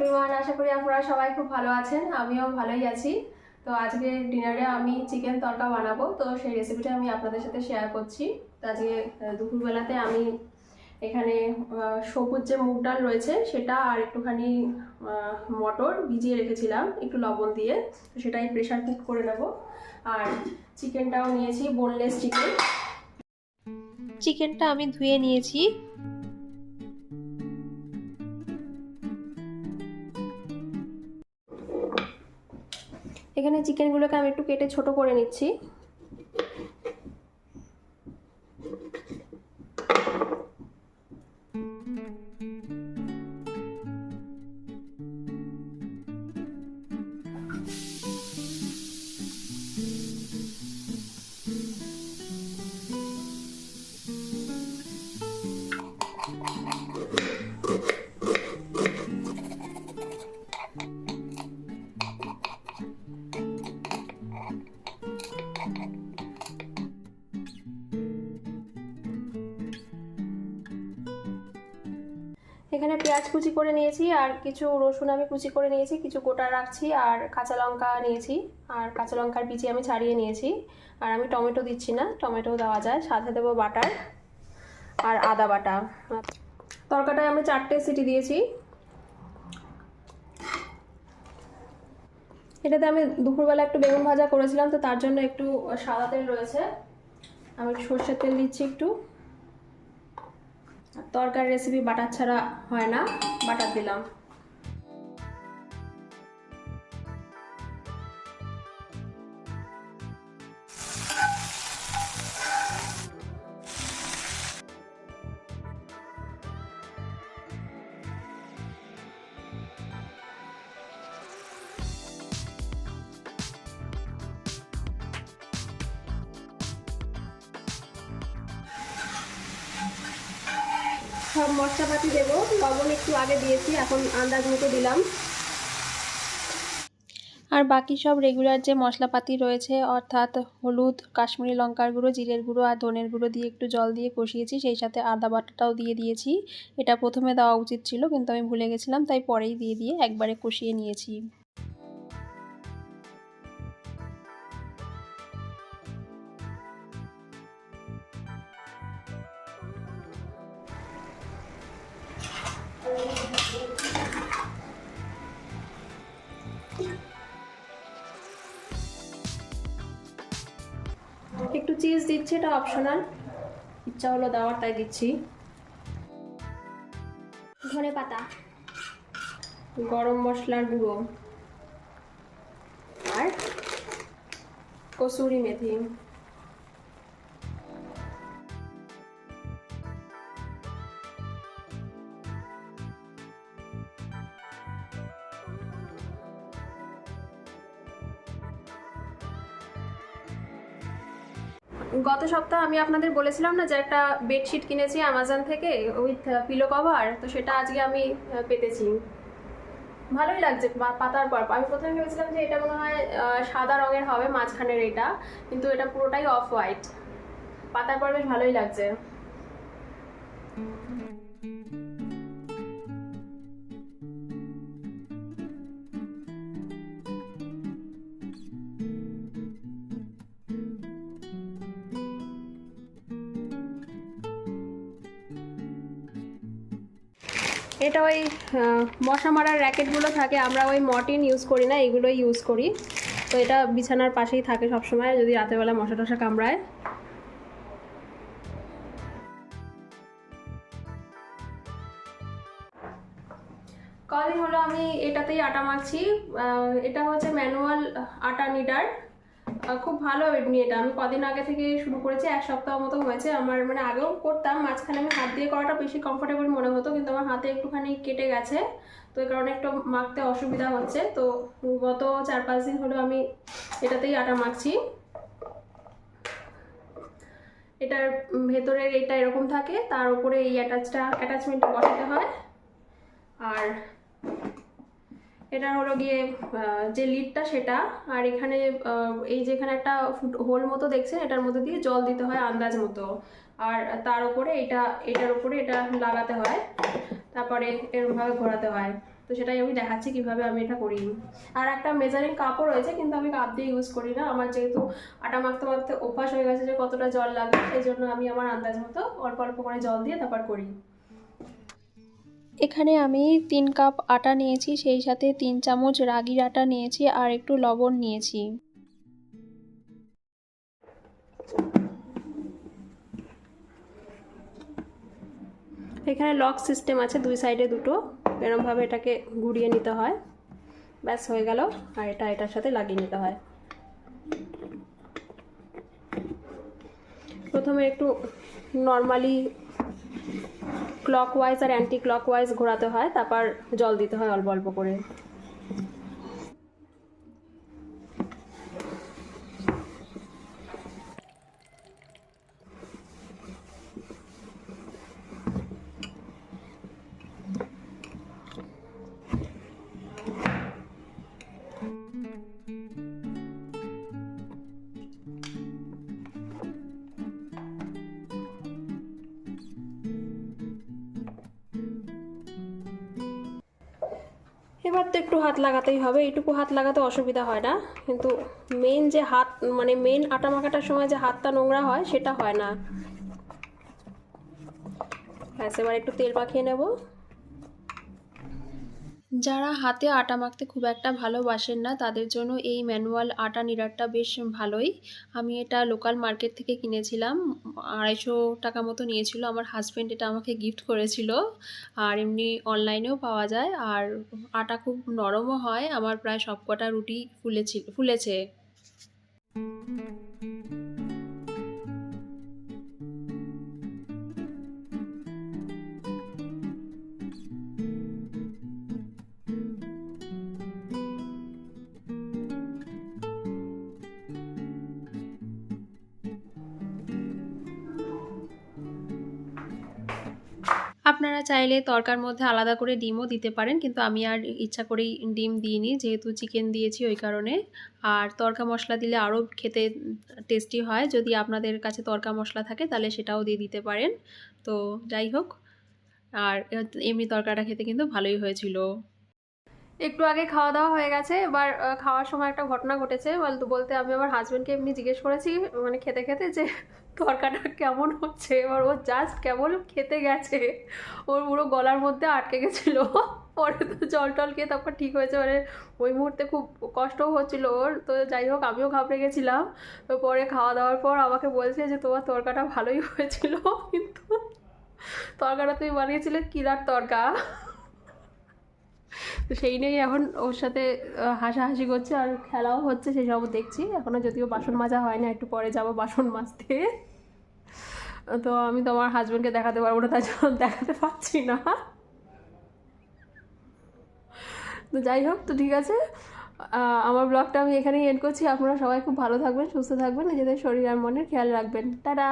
Everyone, আশা করি আপনারা সবাই খুব ভালো আছেন। আমিও ভালোই আছি। তো আজকে ডিনারে আমি চিকেন তড়কা বানাবো, তো সেই রেসিপিটা আমি আপনাদের সাথে শেয়ার করছি। তো আজকে দুপুরবেলাতে আমি এখানে সবুজ যে মুগ ডাল রয়েছে সেটা আর একটুখানি মটর ভিজিয়ে রেখেছিলাম একটু লবণ দিয়ে, তো সেটাই প্রেশার কুক করে নেব। আর চিকেনটাও নিয়েছি, বোনলেস চিকেন। চিকেনটা আমি ধুয়ে নিয়েছি। এখানে চিকেনগুলোকে আমি একটু কেটে ছোট করে নিচ্ছি। এখানে পেঁয়াজ কুচি করে নিয়েছি আর কিছু রসুন আমি কুচি করে নিয়েছি, কিছু গোটা রাখছি, আর কাঁচা লঙ্কা নিয়েছি, আর কাঁচা লঙ্কার বিচি আমি ছাড়িয়ে নিয়েছি। আর আমি টমেটো দিচ্ছি না, টমেটো দেওয়া যায়। সাথে দেবো বাটার আর আদা বাটা। তরকাটায় আমি 4টে সিটি দিয়েছি। এটাতে আমি দুপুরবেলা একটু বেগুন ভাজা করেছিলাম, তো তার জন্য একটু সাদা তেল রয়েছে। আমি সর্ষের তেল দিচ্ছি একটু। তরকারি রেসিপি বাটার ছাড়া হয় না, বাটার দিলাম। সব মশলাপাতি দেবো, লবণ একটু আগে দিয়েছি, এখন আন্দাজ মতো দিলাম। আর বাকি সব রেগুলার যে মশলাপাতি রয়েছে, অর্থাৎ হলুদ, কাশ্মীরি লঙ্কার গুঁড়ো, জিরের গুঁড়ো আর ধনের গুঁড়ো দিয়ে একটু জল দিয়ে কষিয়েছি। সেই সাথে আদা বাটাটাও দিয়ে দিয়েছি। এটা প্রথমে দেওয়া উচিত ছিল, কিন্তু আমি ভুলে গেছিলাম, তাই পরেই দিয়ে একবারে কষিয়ে নিয়েছি। একটু চিজ দিচ্ছি, এটা অপশনাল, ইচ্ছা হলো দেওয়ার তাই দিচ্ছি। ধনে পাতা, গরম মশলার গুঁড়ো আর কসুরি মেথি। গত সপ্তাহে আমি আপনাদের বলেছিলাম না যে একটা বেডশিট কিনেছি অ্যামাজন থেকে উইথ পিলো কভার, তো সেটা আজকে আমি পেতেছি। ভালোই লাগছে পাতার পর। আমি প্রথমে ভেবেছিলাম যে এটা মনে হয় সাদা রঙের হবে মাঝখানের এটা, কিন্তু এটা পুরোটাই অফ হোয়াইট। পাতার পর বেশ ভালোই লাগছে। এটা ওই মশা মারার র্যাকেটগুলো থাকে, আমরা ওই মর্টিন ইউজ করি না, এগুলোই ইউজ করি। তো এটা বিছানার পাশেই থাকে সবসময়, যদি রাতেরবেলা মশা টশা কামড়ায়। কদিন হলো আমি এটাতেই আটা মাখছি। এটা হচ্ছে ম্যানুয়াল আটা নিডার, খুব ভালো এমনি। এটা আমি কদিন আগে থেকে শুরু করেছি, 1 সপ্তাহ মতো হয়েছে আমার। মানে আগেও করতাম, মাঝখানে আমি হাত দিয়ে করাটা বেশি কমফোর্টেবল মনে হতো, কিন্তু আমার হাতে একটুখানি কেটে গেছে, তো এই কারণে একটু মাখতে অসুবিধা হচ্ছে। তো গত 4-5 দিন হলো আমি এটাতেই আটা মাখছি। এটার ভেতরের এটা এরকম থাকে, তার উপরে এই অ্যাটাচমেন্টটা বসাতে হয়। আর এটা হলো গিয়ে যে লিডটা সেটা, আর এখানে এই যেখানে একটা হোল মতো দেখছেন, এটার মধ্যে দিয়ে জল দিতে হয় আন্দাজ মতো। আর তার উপরে এটার উপরে এটা লাগাতে হয়, তারপরে এরকমভাবে ঘোরাতে হয়। তো সেটাই আমি দেখাচ্ছি কিভাবে আমি এটা করি। আর একটা মেজারিং কাপও রয়েছে, কিন্তু আমি কাপ দিয়ে ইউজ করি না। আমার যেহেতু আটা মাখতে মাখতে অভ্যাস হয়ে গেছে যে কতটা জল লাগবে, সেই জন্য আমি আমার আন্দাজ মতো অল্প অল্প করে জল দিয়ে তারপর করি। এখানে আমি 3 কাপ আটা নিয়েছি, সেই সাথে 3 চামচ রাগির আটা নিয়েছি আর একটু লবণ নিয়েছি। এখানে লক সিস্টেম আছে, দুই সাইডে দুটো, এরকমভাবে এটাকে ঘুরিয়ে নিতে হয়, ব্যাস হয়ে গেল। আর এটা এটার সাথে লাগিয়ে নিতে হয়। প্রথমে একটু নর্মালি ক্লকওয়াইজ আর অ্যান্টি ক্লকওয়াইজ ঘোরাতে হয়, তারপর জল দিতে হয় অল্প অল্প করে। এবার তো একটু হাত লাগাতেই হবে, এইটুকু হাত লাগাতে অসুবিধা হয় না, কিন্তু মেন যে হাত মানে মেন আটা মাখাটার সময় যে হাতটা নোংরা হয় সেটা হয় না। ব্যাস এবার একটু তেল মাখিয়ে নেব। যারা হাতে আটা মাখতে খুব একটা ভালোবাসেন না তাদের জন্য এই ম্যানুয়াল আটা নিড়ারটা বেশ ভালোই। আমি এটা লোকাল মার্কেট থেকে কিনেছিলাম, 250 টাকা মতো নিয়েছিল। আমার হাজব্যান্ড এটা আমাকে গিফট করেছিল। আর এমনি অনলাইনেও পাওয়া যায়, আর আটা খুব নরমও হয়। আমার প্রায় সবকটা রুটি ফুলেছে। আপনারা চাইলে তরকার মধ্যে আলাদা করে ডিমও দিতে পারেন, কিন্তু আমি আর ইচ্ছা করেই ডিম দিইনি, যেহেতু চিকেন দিয়েছি ওই কারণে। আর তরকা মশলা দিলে আরও খেতে টেস্টি হয়। যদি আপনাদের কাছে তরকা মশলা থাকে তাহলে সেটাও দিয়ে দিতে পারেন। তো যাই হোক, আর এমনি তরকাটা খেতে কিন্তু ভালোই হয়েছিল। একটু আগে খাওয়া দাওয়া হয়ে গেছে। এবার খাওয়ার সময় একটা ঘটনা ঘটেছে, বলতে আমি আমার হাজব্যান্ডকে এমনি জিজ্ঞেস করেছি মানে খেতে খেতে যে তরকাটা কেমন হচ্ছে। এবার ও জাস্ট কেবল খেতে গেছে, ওর পুরো গলার মধ্যে আটকে গেছিলো। পরে তো জল টল খেয়ে তারপর ঠিক হয়েছে। মানে ওই মুহূর্তে খুব কষ্টও হচ্ছিল ওর। তো যাই হোক, আমিও ঘাবড়ে গেছিলাম। তো পরে খাওয়া দাওয়ার পর আমাকে বলছে যে তোমার তরকাটা ভালোই হয়েছিল, কিন্তু তরকাটা তুমি বানিয়েছিলে কিরার তরকা। তো সেই নিয়েই এখন ওর সাথে হাসাহাসি করছে আর খেলাও হচ্ছে, সেই সব দেখছি। এখনও যদিও বাসন মাজা হয় না, একটু পরে যাব বাসন মাজতে। তো আমি তোমার হাজব্যান্ডকে দেখাতে পারবো না, তার জন্য দেখাতে পারছি না। তো যাই হোক, তো ঠিক আছে, আমার ব্লগটা আমি এখানেই এন্ড করছি। আপনারা সবাই খুব ভালো থাকবেন, সুস্থ থাকবেন, নিজেদের শরীর আর মনের খেয়াল রাখবেন। টাটা।